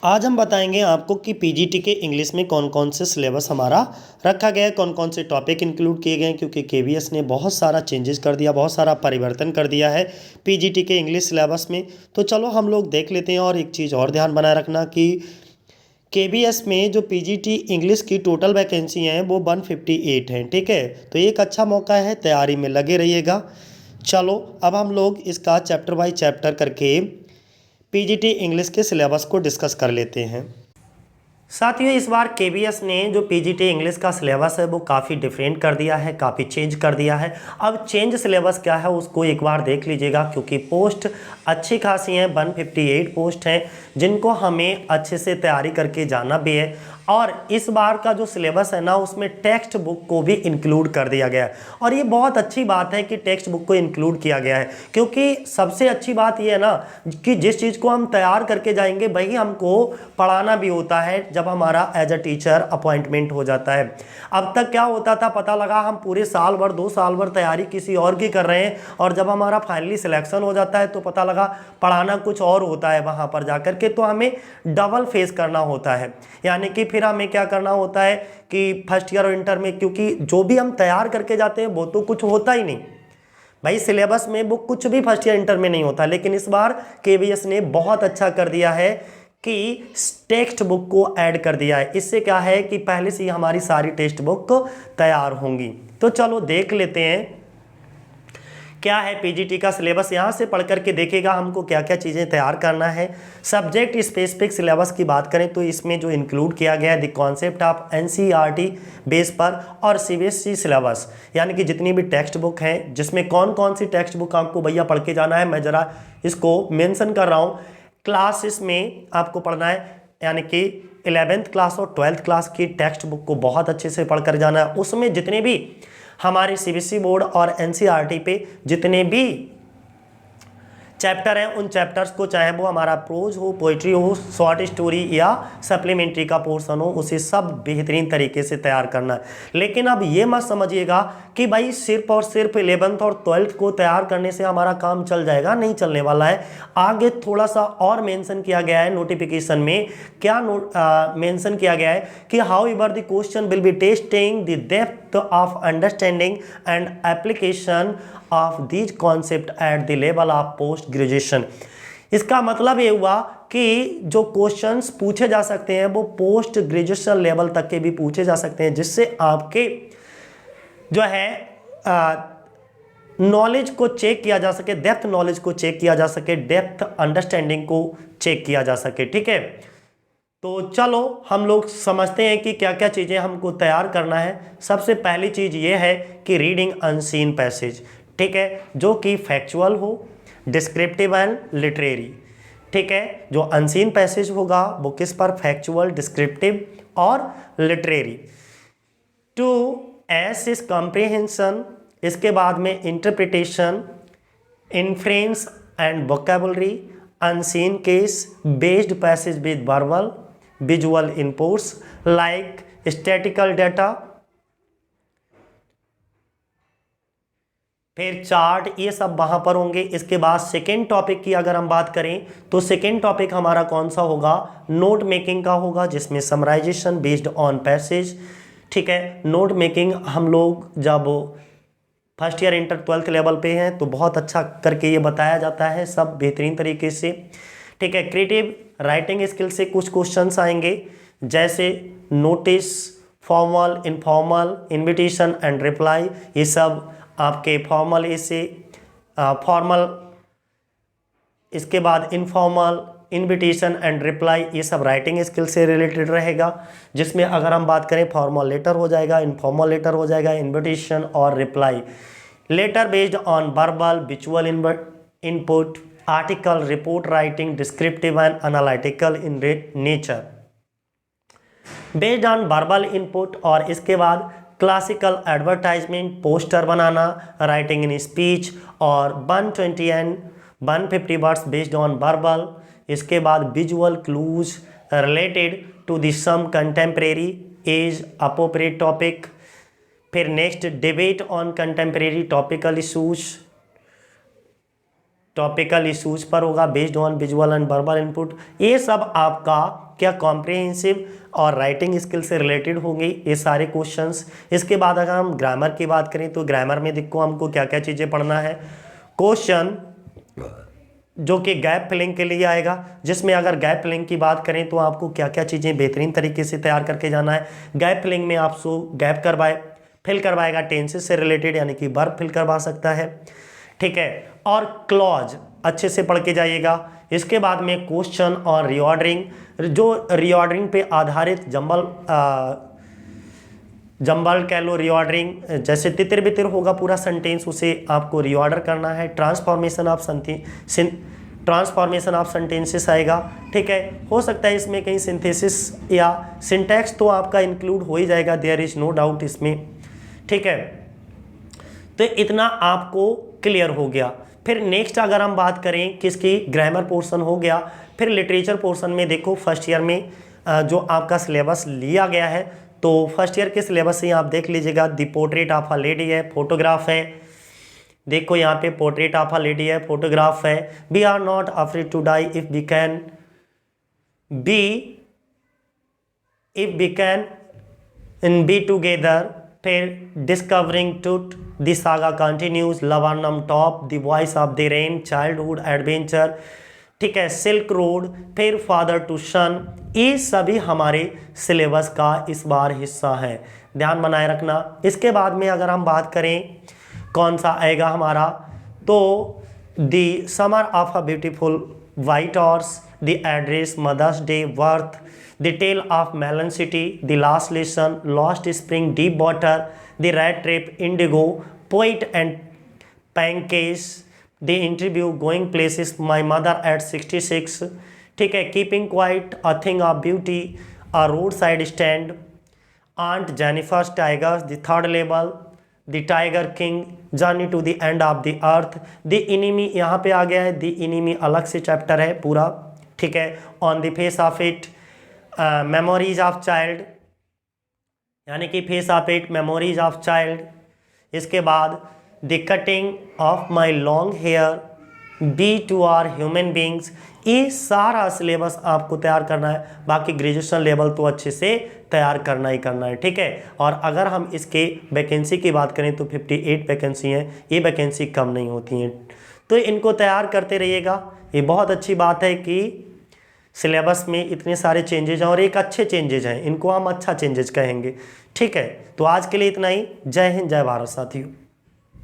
आज हम बताएंगे आपको कि पीजीटी के इंग्लिश में कौन कौन से सिलेबस हमारा रखा गया है, कौन कौन से टॉपिक इंक्लूड किए गए हैं, क्योंकि केवीएस ने बहुत सारा चेंजेस कर दिया, बहुत सारा परिवर्तन कर दिया है पीजीटी के इंग्लिश सिलेबस में। तो चलो हम लोग देख लेते हैं। और एक चीज़ और ध्यान बनाए रखना कि केवीएस में जो पीजीटी इंग्लिश की टोटल वैकेंसी हैं वो 158 हैं, ठीक है। तो एक अच्छा मौका है, तैयारी में लगे रहिएगा। चलो अब हम लोग इसका चैप्टर बाय चैप्टर करके पीजीटी इंग्लिश के सिलेबस को डिस्कस कर लेते हैं। साथियों, इस बार केवीएस ने जो पीजीटी इंग्लिश का सिलेबस है वो काफ़ी डिफरेंट कर दिया है, काफ़ी चेंज कर दिया है। अब चेंज सिलेबस क्या है उसको एक बार देख लीजिएगा, क्योंकि पोस्ट अच्छी खासी हैं, 158 पोस्ट हैं जिनको हमें अच्छे से तैयारी करके जाना भी है। और इस बार का जो सिलेबस है ना, उसमें टेक्स्ट बुक को भी इंक्लूड कर दिया गया है। और ये बहुत अच्छी बात है कि टेक्स्ट बुक को इंक्लूड किया गया है, क्योंकि सबसे अच्छी बात ये है ना कि जिस चीज़ को हम तैयार करके जाएंगे वही हमको पढ़ाना भी होता है जब हमारा एज अ टीचर अपॉइंटमेंट हो जाता है। अब तक क्या होता था, पता लगा हम पूरे साल भर 2 साल भर तैयारी किसी और की कर रहे हैं, और जब हमारा फाइनली सिलेक्शन हो जाता है तो पता लगा पढ़ाना कुछ और होता है वहाँ पर जाकर के। तो हमें डबल फेस करना होता है, यानी कि फिर हमें क्या करना होता है कि फर्स्ट ईयर और इंटर में, क्योंकि जो भी हम तैयार करके जाते हैं वो तो कुछ होता ही नहीं भाई, सिलेबस में वो कुछ भी फर्स्ट ईयर इंटर में नहीं होता। लेकिन इस बार केवीएस ने बहुत अच्छा कर दिया है कि टेक्स्ट बुक को ऐड कर दिया है। इससे क्या है कि पहले से ही हमारी सारी टेक्स्ट बुक तैयार होंगी। तो चलो देख लेते हैं क्या है पीजीटी का सिलेबस। यहाँ से पढ़ करके देखेगा हमको क्या क्या चीज़ें तैयार करना है। सब्जेक्ट स्पेसिफिक सिलेबस की बात करें तो इसमें जो इंक्लूड किया गया है the concept of NCERT base पर और सीबीएसई सिलेबस, यानी कि जितनी भी टेक्स्ट बुक हैं जिसमें कौन कौन सी टेक्स्ट बुक आपको भैया पढ़ के जाना है, मैं ज़रा इसको मेंशन कर रहा हूँ। क्लासेस में आपको पढ़ना है, यानी कि 11th क्लास और 12th क्लास की टेक्स्ट बुक को बहुत अच्छे से पढ़ कर जाना है। उसमें जितने भी हमारे सीबीएसई बोर्ड और एनसीईआरटी पे जितने भी चैप्टर हैं उन चैप्टर्स को, चाहे वो हमारा प्रोज हो, पोइट्री हो, शॉर्ट स्टोरी या सप्लीमेंट्री का पोर्शन हो, उसे सब बेहतरीन तरीके से तैयार करना है। लेकिन अब ये मत समझिएगा कि भाई सिर्फ और सिर्फ 11th और 12th को तैयार करने से हमारा काम चल जाएगा, नहीं चलने वाला है। आगे थोड़ा सा और मेंशन किया गया है नोटिफिकेशन में। क्या मेंशन किया गया है कि how ever the question will be testing the depth of understanding and application of these concept at the level of post graduation. इसका मतलब ये हुआ कि जो क्वेश्चंस पूछे जा सकते हैं वो पोस्ट ग्रेजुएशन लेवल तक के भी पूछे जा सकते हैं, जिससे आपके जो है नॉलेज को चेक किया जा सके, डेप्थ नॉलेज को चेक किया जा सके, डेप्थ अंडरस्टैंडिंग को चेक किया जा सके, ठीक है। तो चलो हम लोग समझते हैं कि क्या क्या चीज़ें हमको तैयार करना है। सबसे पहली चीज़ ये है कि रीडिंग अनसीन पैसेज, ठीक है, जो कि फैक्चुअल हो, डिस्क्रिप्टिव एंड लिटरेरी, ठीक है। जो अनसीन पैसेज होगा वो किस पर, फैक्चुअल, डिस्क्रिप्टिव और literary. Two S is comprehension, इसके बाद में interpretation, inference and vocabulary, unseen case, based passage with verbal visual inputs like statistical data, फिर चार्ट, ये सब वहां पर होंगे। इसके बाद सेकेंड टॉपिक की अगर हम बात करें तो सेकेंड टॉपिक हमारा कौन सा होगा, नोट मेकिंग का होगा, जिसमें समराइजेशन बेस्ड ऑन पैसेज, ठीक है। नोट मेकिंग हम लोग जब first year inter 12th level पे हैं तो बहुत अच्छा करके ये बताया जाता है, सब बेहतरीन तरीके से, ठीक है। क्रिएटिव राइटिंग स्किल से कुछ क्वेश्चंस आएंगे, जैसे notice, formal, informal, invitation and reply, ये सब आपके फॉर्मल ऐसे, फॉर्मल, इसके बाद इनफॉर्मल, इनविटेशन एंड रिप्लाई, ये सब राइटिंग स्किल से रिलेटेड रहेगा। जिसमें अगर हम बात करें फॉर्मल लेटर हो जाएगा, इनफॉर्मल लेटर हो जाएगा, इनविटेशन और reply, letter based on verbal visual input, article, report writing, descriptive and analytical in nature based on verbal input. और इसके बाद क्लासिकल एडवर्टाइजमेंट, पोस्टर बनाना, राइटिंग इन स्पीच और 120 and 150 words based on verbal. इसके बाद visual clues related to the some contemporary age appropriate topic. फिर next debate on contemporary topical issues, topical issues पर होगा based on visual and verbal input. ये सब आपका क्या कॉम्प्रिहेंसिव और राइटिंग स्किल से रिलेटेड होंगे ये सारे क्वेश्चंस। इसके बाद अगर हम ग्रामर की बात करें तो ग्रामर में देखो हमको क्या क्या चीज़ें पढ़ना है। क्वेश्चन जो कि गैप फिलिंग के लिए आएगा, जिसमें अगर गैप फिलिंग की बात करें तो आपको क्या क्या चीज़ें बेहतरीन तरीके से तैयार करके जाना है। गैप फिलिंग में आपको गैप फिल करवाएगा टेंसेस से रिलेटेड, यानी कि वर्ब फिल करवा सकता है, ठीक है। और क्लॉज अच्छे से पढ़ के जाइएगा। इसके बाद में क्वेश्चन और रीऑर्डरिंग, जो रीऑर्डरिंग पे आधारित जंबल कह लो रीऑर्डरिंग, जैसे तितिर बितिर होगा पूरा सेंटेंस उसे आपको रीऑर्डर करना है। ट्रांसफॉर्मेशन ऑफ सेंटेंसेस आएगा, ठीक है। हो सकता है इसमें कहीं सिंथेसिस या सिंटैक्स तो आपका इंक्लूड हो ही जाएगा, देयर इज नो डाउट इसमें, ठीक है। तो इतना आपको क्लियर हो गया। फिर नेक्स्ट अगर हम बात करें किसकी, ग्रामर पोर्शन हो गया। फिर लिटरेचर पोर्शन में देखो फर्स्ट ईयर में जो आपका सिलेबस लिया गया है, तो फर्स्ट ईयर के सिलेबस से आप देख लीजिएगा। The portrait of a lady है, फोटोग्राफ है, देखो यहाँ पे पोर्ट्रेट ऑफ अ लेडी है, फोटोग्राफ है। We are not afraid to die if we can be together. फिर discovering truth, the saga continues, laburnum top, the voice of the rain, childhood adventure, ठीक है, silk road, फिर father to son. ये सभी हमारे syllabus का इस बार हिस्सा है, ध्यान बनाए रखना। इसके बाद में अगर हम बात करें कौन सा आएगा हमारा, तो the summer of a beautiful white horse, the address, mother's day, birth, the tale of melon city, the last lesson, lost spring, deep water, the rattrap, Indigo, poet and pancakes, the interview, going places, my mother at 66, ठीक है, keeping quiet, a thing of beauty, a roadside stand, aunt Jennifer's tigers, the third level, the tiger king, journey to the end of the earth, the enemy यहाँ पे आ गया है, the enemy अलग से chapter है पूरा, ठीक है। On the face of it, memories of child, यानी कि face of it, memories of child. इसके बाद the cutting of my long hair, we too are human beings. ये सारा सिलेबस आपको तैयार करना है। बाकी ग्रेजुएशन लेवल तो अच्छे से तैयार करना ही करना है, ठीक है। और अगर हम इसके वैकेंसी की बात करें तो 58 वैकेंसी हैं, ये वैकेंसी कम नहीं होती हैं, तो इनको तैयार करते रहिएगा। ये बहुत अच्छी बात है कि सिलेबस में इतने सारे चेंजेज हैं और एक अच्छे चेंजेज हैं, इनको हम अच्छा चेंजेज कहेंगे, ठीक है। तो आज के लिए इतना ही। जय हिंद, जय भारत साथियों।